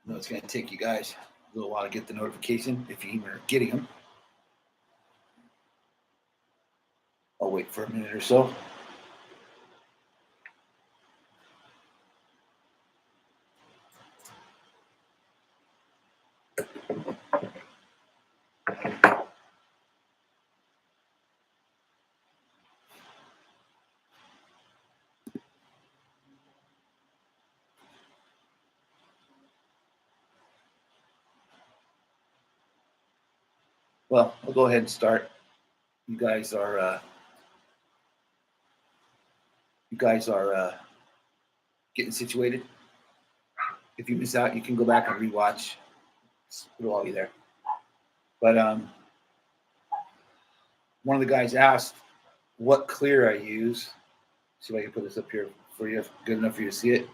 I know it's going to take you guys a little while to get the notification if you even are getting them. I'll wait for a minute or so. Well, I'll go ahead and start. You guys are getting situated. If you miss out, you can go back and rewatch. It'll all be there. But one of the guys asked what clear I use. See if I can put this up here for you, good enough for you to see it.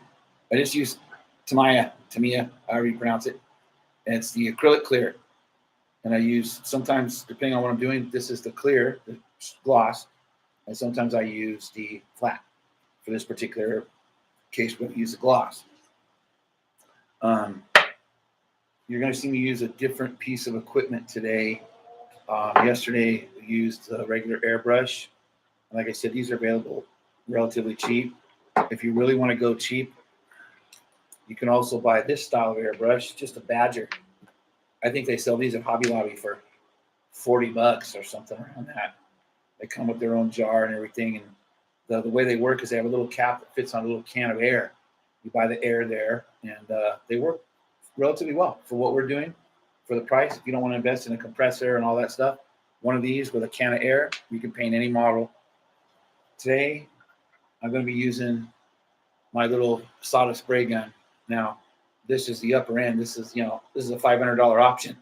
I just use Tamiya, however you pronounce it. And it's the acrylic clear. And I use, sometimes, depending on what I'm doing, this is the clear, the gloss. And sometimes I use the flat. For this particular case, we're going to use the gloss. You're going to see me use a different piece of equipment today. Yesterday, we used a regular airbrush. And like I said, these are available relatively cheap. If you really want to go cheap, you can also buy this style of airbrush, just a Badger. I think they sell these at Hobby Lobby for $40 or something around that. They come with their own jar and everything. And the way they work is they have a little cap that fits on a little can of air. You buy the air there, and they work relatively well for what we're doing, for the price. If you don't want to invest in a compressor and all that stuff, one of these with a can of air, you can paint any model. Today, I'm going to be using my little solid spray gun. Now, this is the upper end. This is a $500 option.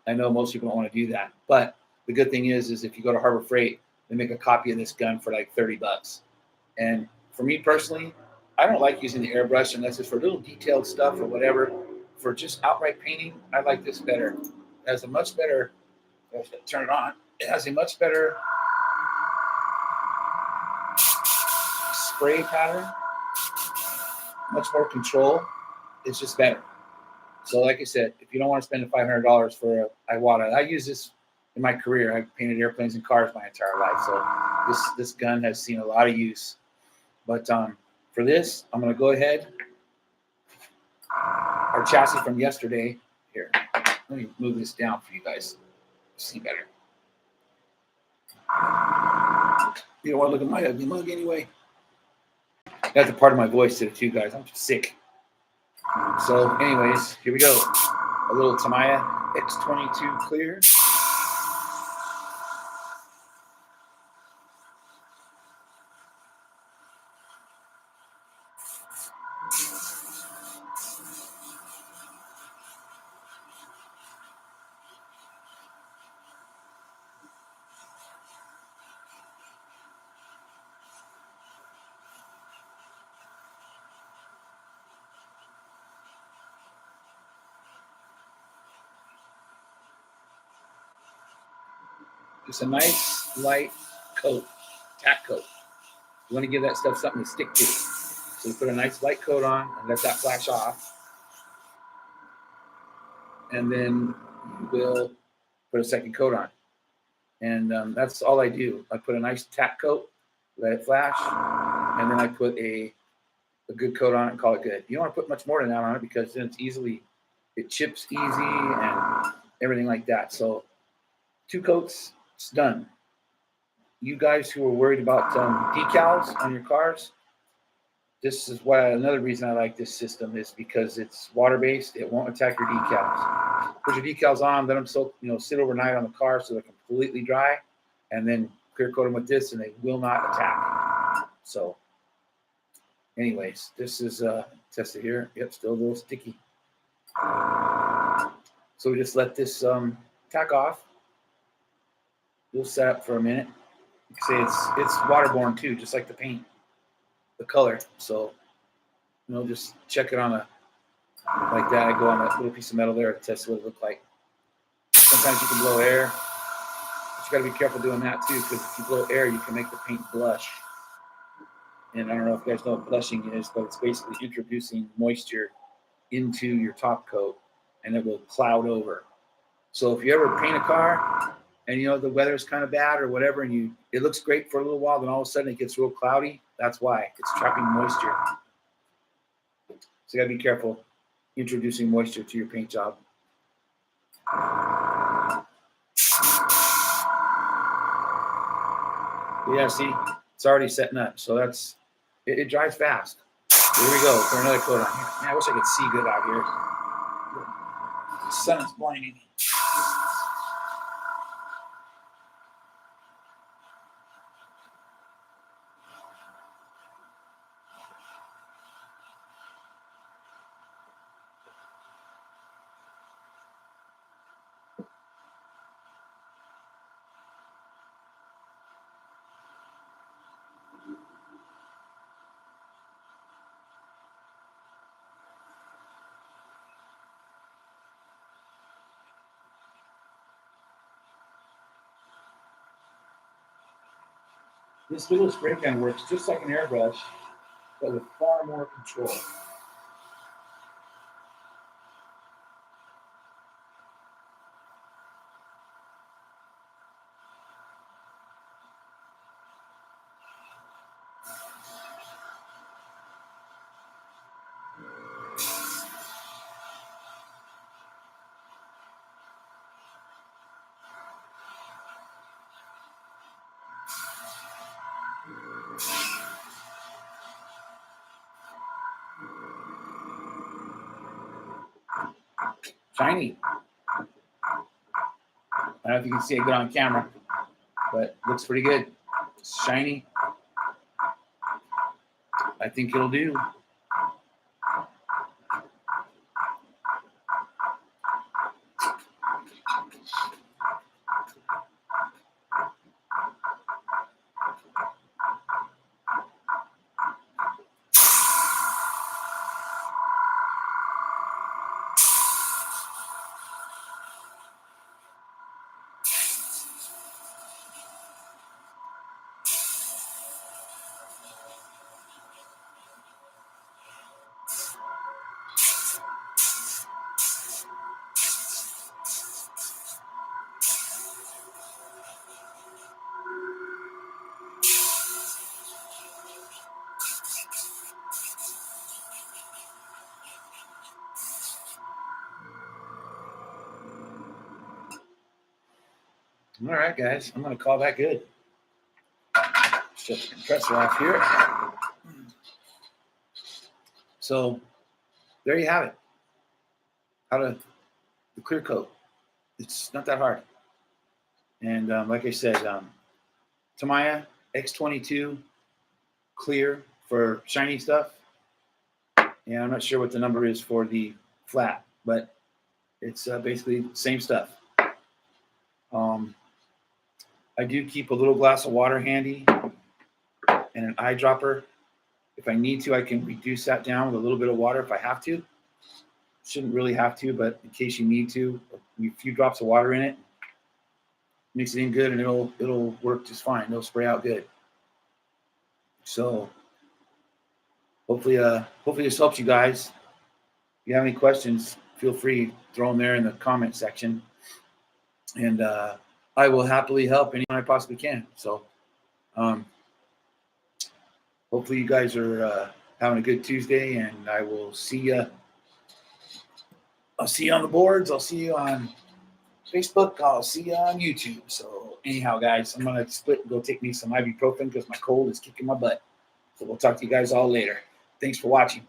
I know most people don't want to do that, but the good thing is if you go to Harbor Freight, they make a copy of this gun for like $30. And for me personally, I don't like using the airbrush unless it's for little detailed stuff or whatever. For just outright painting, I like this better. It has a much better, turn it on. It has a much better spray pattern, much more control. It's just better. So like I said, if you don't want to spend the $500 for a Iwata, I use this in my career. I've painted airplanes and cars my entire life. So this gun has seen a lot of use. But for this, I'm going to go ahead. Our chassis from yesterday. Here, let me move this down for you guys to see better. You don't want to look at my ugly mug anyway. That's a part of my voice today too, guys. I'm just sick. So anyways, here we go. A little Tamiya X22 clear. Just a nice light coat, tack coat. You want to give that stuff something to stick to. So you put a nice light coat on and let that flash off. And then you will put a second coat on. And that's all I do. I put a nice tack coat, let it flash, and then I put a good coat on it and call it good. You don't want to put much more than that on it because then it chips easy and everything like that. So 2 coats, it's done. You guys who are worried about decals on your cars, this is why another reason I like this system is because it's water-based. It won't attack your decals. Put your decals on, let them sit overnight on the car so they're completely dry, and then clear coat them with this, and they will not attack. So, anyways, this is tested here. Yep, still a little sticky. So we just let this tack off. We'll set up for a minute. You can say it's waterborne too, just like the paint, the color. So, just check it on like that. I go on that little piece of metal there to test what it looks like. Sometimes you can blow air, but you got to be careful doing that too, because if you blow air, you can make the paint blush. And I don't know if you guys know what blushing is, but it's basically introducing moisture into your top coat, and it will cloud over. So if you ever paint a car and the weather's kind of bad or whatever, and it looks great for a little while, then all of a sudden it gets real cloudy. That's why it's trapping moisture. So you gotta be careful introducing moisture to your paint job. Yeah, see, it's already setting up. So it dries fast. Here we go for another coat on here. Man, I wish I could see good out here. The sun is blinding me. This little spray can works just like an airbrush, but with far more control. Shiny. I don't know if you can see it good on camera, but looks pretty good. It's shiny. I think it'll do. All right, guys, I'm going to call that good. Shut the compressor off here. So there you have it. The clear coat. It's not that hard. And like I said, Tamiya X22 clear for shiny stuff. And I'm not sure what the number is for the flat, but it's basically the same stuff. I do keep a little glass of water handy and an eyedropper. If I need to, I can reduce that down with a little bit of water if I have to. Shouldn't really have to, but in case you need to, a few drops of water in it, mix it in good, and it'll work just fine. It'll spray out good. So hopefully this helps you guys. If you have any questions, feel free to throw them there in the comment section, and I will happily help anyone I possibly can. So hopefully you guys are having a good Tuesday, and I will see you. I'll see you on the boards. I'll see you on Facebook. I'll see you on YouTube. So anyhow, guys, I'm going to split and go take me some ibuprofen because my cold is kicking my butt. So we'll talk to you guys all later. Thanks for watching.